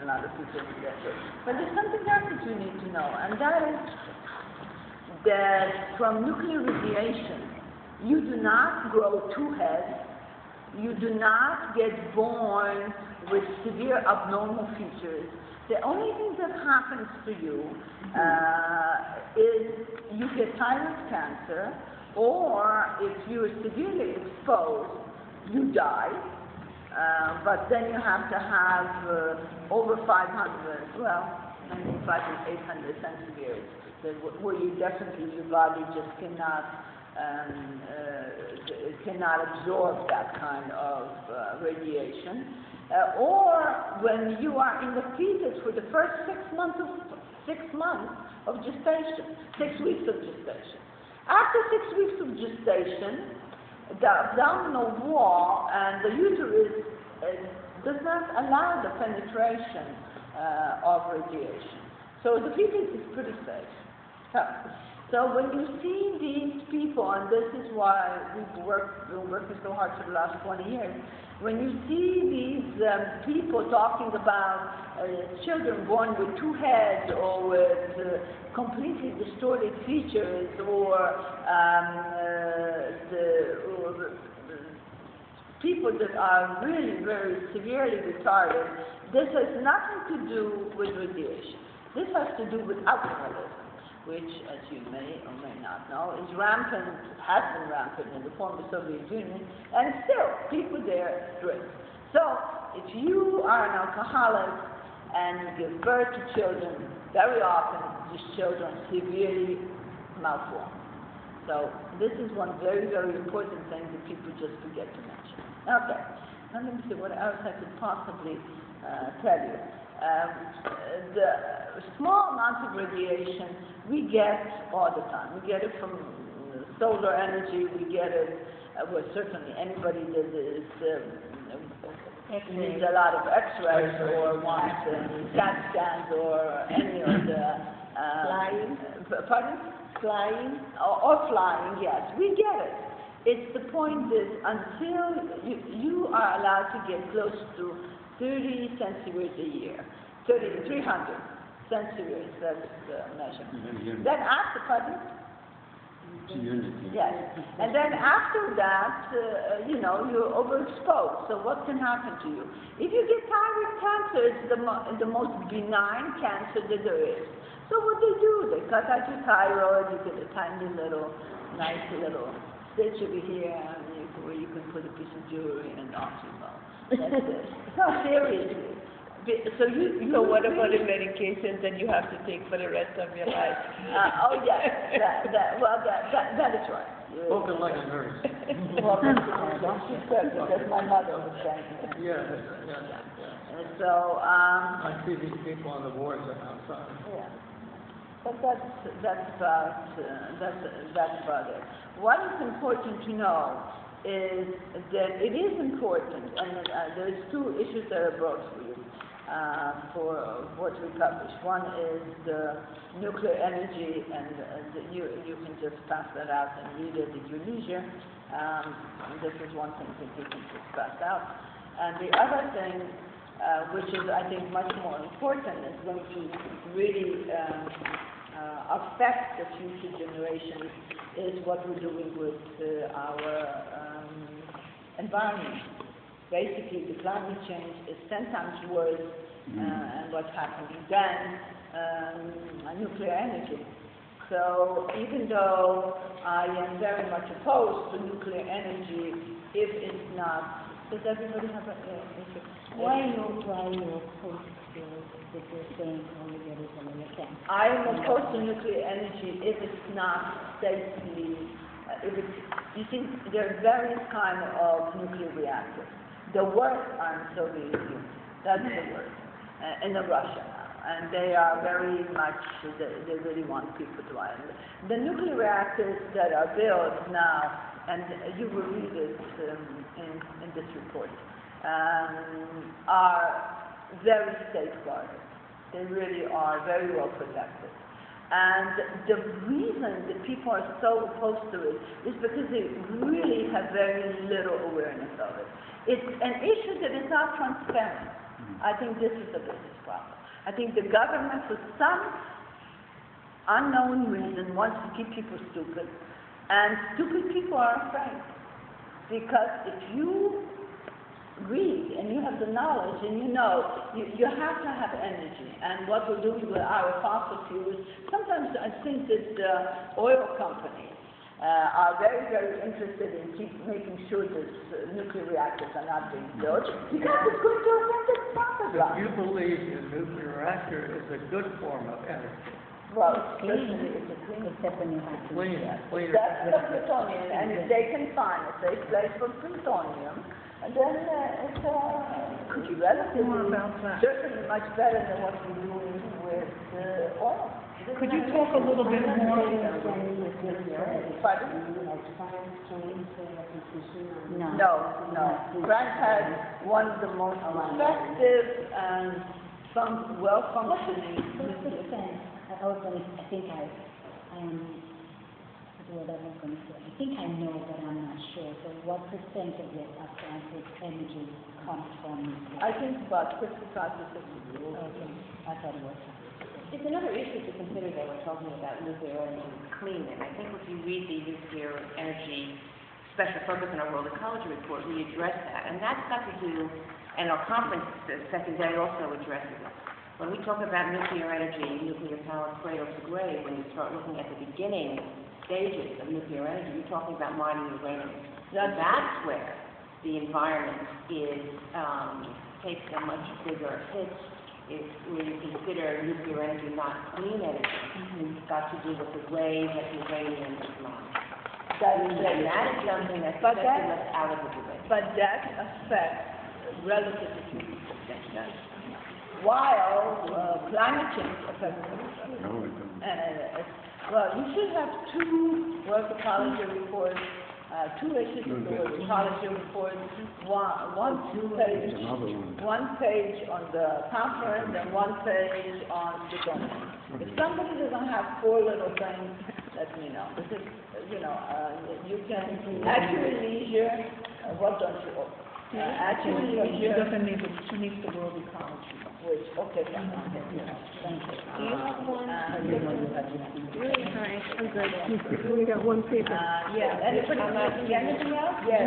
a lot of people in that way. But there's something else that you need to know, and that is that from nuclear radiation, you do not grow two heads, you do not get born with severe abnormal features. The only thing that happens to you is you get thyroid cancer, or if you are severely exposed, you die. But then you have to have over 500, well, maybe 800 centigrades, where you definitely, your body just cannot absorb that kind of radiation. Or when you are in the fetus for the first 6 months of gestation, 6 weeks of gestation. After 6 weeks of gestation, the abdominal wall and the uterus does not allow the penetration of radiation. So the fetus is pretty safe. So when you see these people, and this is why we've been working so hard for the last 20 years, when you see these people talking about children born with two heads or with completely distorted features or people that are really very severely retarded, this has nothing to do with radiation. This has to do with alcoholism, which, as you may or may not know, is rampant, has been rampant in the former Soviet Union, and still people there drink. So, if you are an alcoholic and you give birth to children, very often these children severely malform. So, this is one very, very important thing that people just forget to mention. Okay, now let me see what else I could possibly tell you. The small amounts of radiation we get all the time. We get it from solar energy, we get it, well, certainly anybody that is, needs a lot of x-rays or wants CAT scans or any of the... flying? Pardon? Flying? Or flying, yes, we get it. It's the point that until you are allowed to get close to 30 centigrades a year, 300 centigrades, that's the measure. Then after, pardon? Yes. And then after that, you're overexposed. So what can happen to you? If you get thyroid cancer, it's the most benign cancer that there is. So what they do, they cut out your thyroid, you get a tiny little, nice little stitch over here, where you can put a piece of jewelry and off you go. That's it. No, seriously. So what about the medications that you have to take for the rest of your life? Oh yes, that is right. Spoken like a nurse. Well, that's my mother was saying. Yeah. And so I see these people on the boards outside. Yeah. But that's about it. What is important to know is that it is important, and there's two issues that are brought for you for what we publish. One is the nuclear energy, and you can just pass that out and read it at your leisure. This is one thing that you can just pass out. And the other thing, which is I think much more important, is going to really affect the future generations, is what we're doing with our environment. Basically, the climate change is 10 times worse and what's happening than nuclear energy. So even though I am very much opposed to nuclear energy, if it's not, does everybody have an issue? Why are you opposed to what you're saying only get it from the camp? I am opposed to nuclear energy if it's not safely, you see, there are various kinds of nuclear reactors. The worst are in Soviet Union, that's the worst, in Russia now, and they are very much, they really want people to buy them. The nuclear reactors that are built now, and you will read it in this report, are very safeguarded. They really are very well protected. And the reason that people are so opposed to it is because they really have very little awareness of it. It's an issue that is not transparent. I think this is the biggest problem. I think the government, for some unknown reason, wants to keep people stupid, and stupid people are afraid. Because if you read and you have the knowledge and you know, you have to have energy. And what we're doing with our fossil fuels, sometimes I think that oil companies are very, very interested in making sure that nuclear reactors are not being built, because it's going to affect the profit If line. you believe a nuclear reactor is a good form of energy, Well, certainly it's a clean. Except when you have to. cleaner. That's the plutonium, and if they can find a safe place for plutonium, then it's relatively, certainly much better than what we're doing with oil. Could you talk a little bit more? Pardon? No. France has one of the most effective and some well-functioning. What's the sense? I think I know, but I'm not sure. So what percent of France's energy comes from nuclear? I think about 55 to 60. Okay, I thought it was. It's another issue to consider that we're talking about nuclear energy clean, and I think if you read the nuclear energy special focus in our World Ecology Report, we address that, and that's got to do, and our conference secondary also addresses it. When we talk about nuclear energy, nuclear power cradle to grave, when you start looking at the beginning stages of nuclear energy, you're talking about mining uranium. That's where the environment takes a much bigger hit. When you consider nuclear energy not clean energy, it's got to do with the way that uranium is mined. And that is something that's left out of the debate. But that affects relatively few people. While climate change affects them. Well, you should have two World Ecology reports, two issues of the World Ecology report, one page on the conference and one page on the government. If somebody doesn't have four little things, let me know. Because, you can, at your leisure, what don't you owe? At your leisure. She needs the World Ecology. Which, okay, fine. Thank you. Do you have one? Really? Sorry, I'm good. We got one paper. Yeah, anything else? Yes.